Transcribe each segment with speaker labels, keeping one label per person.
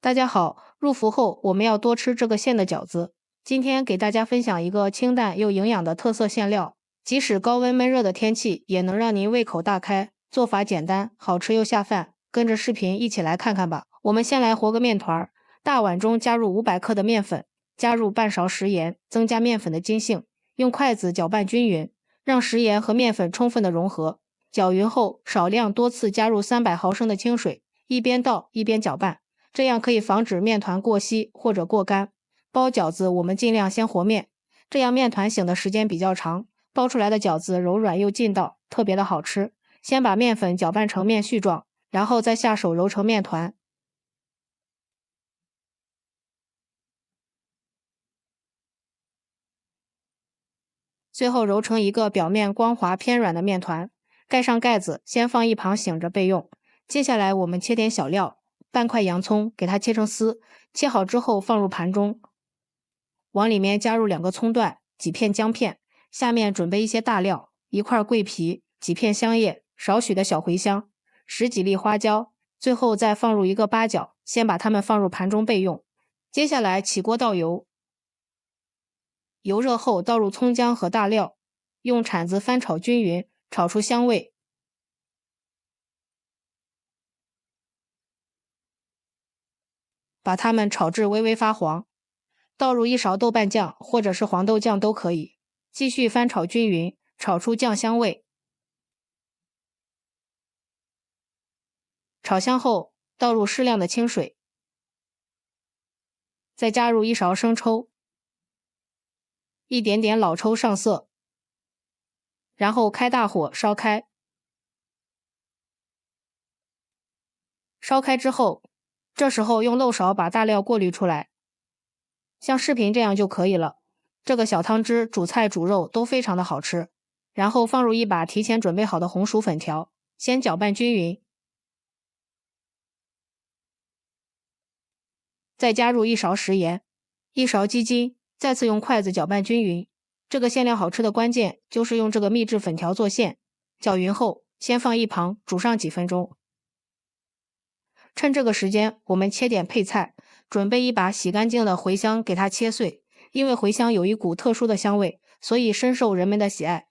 Speaker 1: 大家好，入伏后我们要多吃这个馅的饺子。今天给大家分享一个清淡又营养的特色馅料，即使高温闷热的天气，也能让您胃口大开。做法简单，好吃又下饭。跟着视频一起来看看吧。我们先来和个面团，大碗中加入500克的面粉，加入半勺食盐，增加面粉的筋性，用筷子搅拌均匀，让食盐和面粉充分的融合。搅匀后，少量多次加入300毫升的清水，一边倒一边搅拌。这样可以防止面团过稀或者过干。包饺子我们尽量先和面，这样面团醒的时间比较长，包出来的饺子柔软又劲道，特别的好吃。先把面粉搅拌成面絮状，然后再下手揉成面团。最后揉成一个表面光滑偏软的面团，盖上盖子，先放一旁醒着备用。接下来我们切点小料，半块洋葱给它切成丝，切好之后放入盘中，往里面加入2个葱段、几片姜片，下面准备一些大料，一块桂皮、几片香叶、少许的小茴香、10几粒花椒，最后再放入1个八角，先把它们放入盘中备用。接下来起锅倒油，油热后倒入葱姜和大料，用铲子翻炒均匀，炒出香味。把它们炒至微微发黄，倒入1勺豆瓣酱或者是黄豆酱都可以，继续翻炒均匀，炒出酱香味。炒香后，倒入适量的清水，再加入1勺生抽，一点点老抽上色，然后开大火烧开。烧开之后，这时候用漏勺把大料过滤出来，像视频这样就可以了。这个小汤汁煮菜煮肉都非常的好吃。然后放入一把提前准备好的红薯粉条，先搅拌均匀，再加入1勺食盐、1勺鸡精，再次用筷子搅拌均匀。这个馅料好吃的关键就是用这个秘制粉条做馅，搅匀后先放一旁煮上几分钟。趁这个时间，我们切点配菜，准备一把洗干净的茴香，给它切碎。因为茴香有一股特殊的香味，所以深受人们的喜爱。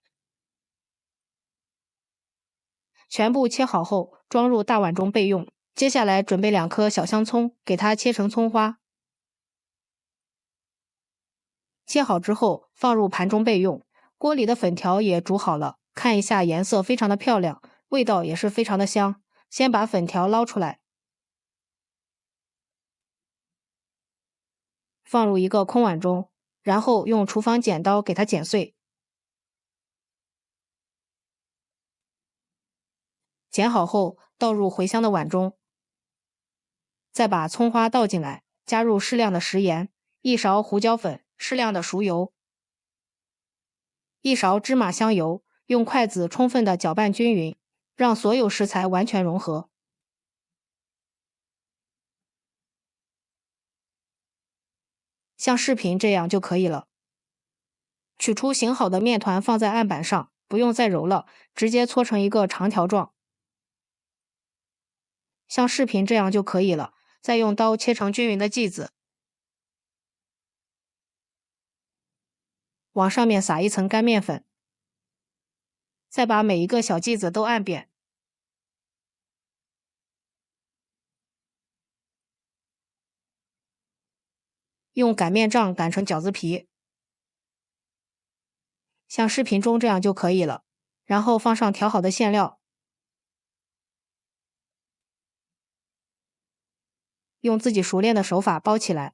Speaker 1: 全部切好后，装入大碗中备用。接下来准备2颗小香葱，给它切成葱花。切好之后，放入盘中备用。锅里的粉条也煮好了，看一下颜色非常的漂亮，味道也是非常的香。先把粉条捞出来，放入一个空碗中，然后用厨房剪刀给它剪碎。剪好后，倒入茴香的碗中，再把葱花倒进来，加入适量的食盐、1勺胡椒粉、适量的熟油、1勺芝麻香油，用筷子充分的搅拌均匀，让所有食材完全融合。像视频这样就可以了。取出醒好的面团放在案板上，不用再揉了，直接搓成一个长条状。像视频这样就可以了，再用刀切成均匀的剂子，往上面撒一层干面粉，再把每一个小剂子都按扁，用擀面杖擀成饺子皮，像视频中这样就可以了。然后放上调好的馅料，用自己熟练的手法包起来。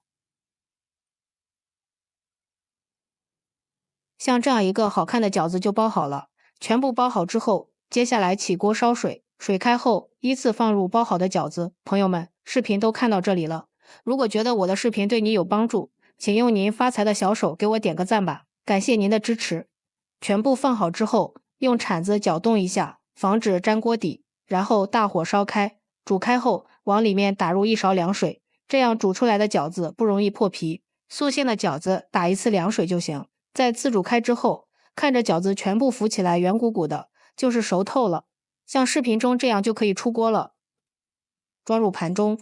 Speaker 1: 像这样一个好看的饺子就包好了。全部包好之后，接下来起锅烧水，水开后依次放入包好的饺子。朋友们，视频都看到这里了，如果觉得我的视频对你有帮助，请用您发财的小手给我点个赞吧，感谢您的支持。全部放好之后，用铲子搅动一下，防止粘锅底，然后大火烧开。煮开后，往里面打入1勺凉水，这样煮出来的饺子不容易破皮。素馅的饺子打1次凉水就行。在自煮开之后，看着饺子全部浮起来圆鼓鼓的，就是熟透了。像视频中这样就可以出锅了。装入盘中，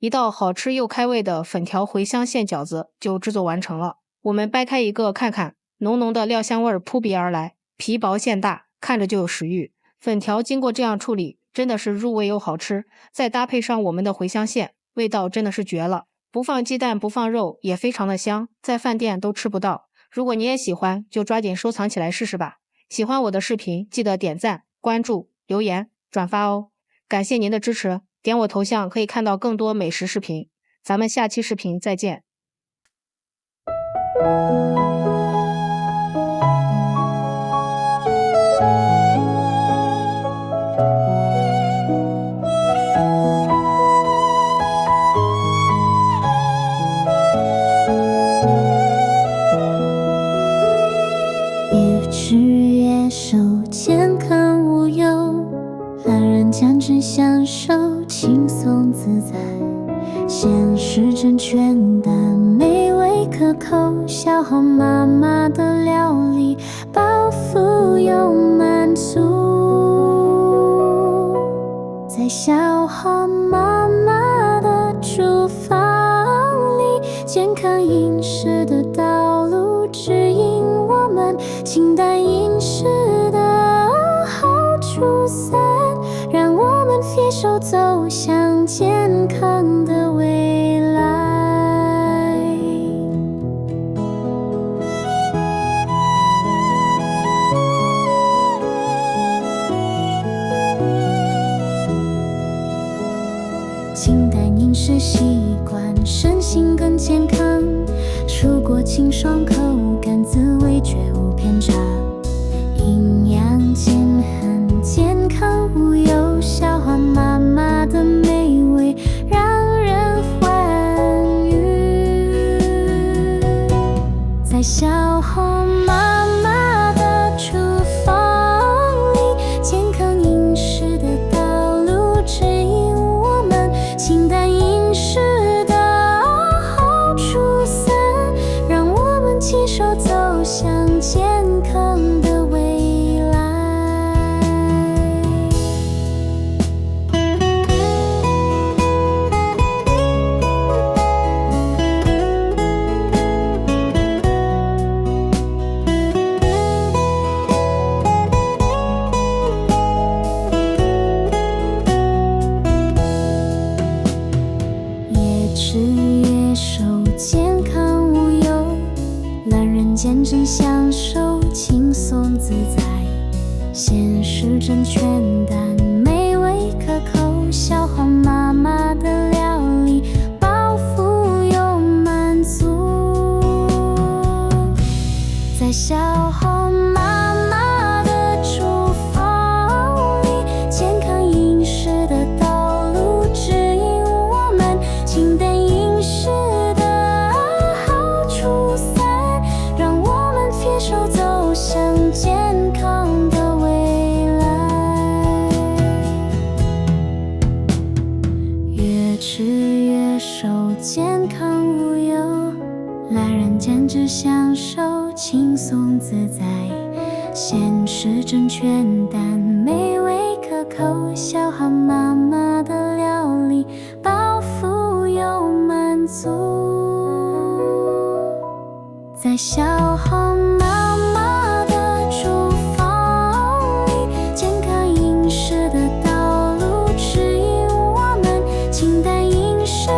Speaker 1: 一道好吃又开胃的粉条茴香馅饺子就制作完成了。我们掰开一个看看，浓浓的料香味扑鼻而来，皮薄馅大，看着就有食欲。粉条经过这样处理，真的是入味又好吃，再搭配上我们的茴香馅，味道真的是绝了。不放鸡蛋不放肉也非常的香，在饭店都吃不到。如果你也喜欢，就抓紧收藏起来试试吧。喜欢我的视频，记得点赞、关注、留言、转发哦。感谢您的支持，点我头像可以看到更多美食视频。咱们下期视频再见。
Speaker 2: 越吃越瘦，健康无忧，懒人减脂享受，轻松自在。咸食正全的美味可口，消耗妈妈的料理，饱腹又满足。在消耗妈妈的厨房里，健康饮食的道路指引我们，清淡饮食的好处三，让我们携手走向健康的未来。清淡饮食习惯，身心更健康，蔬果清爽，口感滋味绝无偏差，营养均衡，健康无忧，消化妈妈的美味，让人欢愉。在消耗妈妈的厨房里，健康饮食的道路指引我们，清淡饮食的好处三，让我们携手走向健康的未来。越吃越瘦，健康无忧，懒人减脂享受，轻松自在。咸食正全淡，美味可口，消耗妈妈的料理，饱腹又满足。在消耗妈妈的厨房里，健康饮食的道路指引我们，清淡饮食的好处三，让我们携手走向健康的未来。越吃越瘦，健康无忧，懒人减脂享受，轻松自在。咸食正全淡，美味可口，消耗妈妈的料理，饱腹又满足。在消耗妈妈的厨房里，健康饮食的道路指引我们，清淡饮食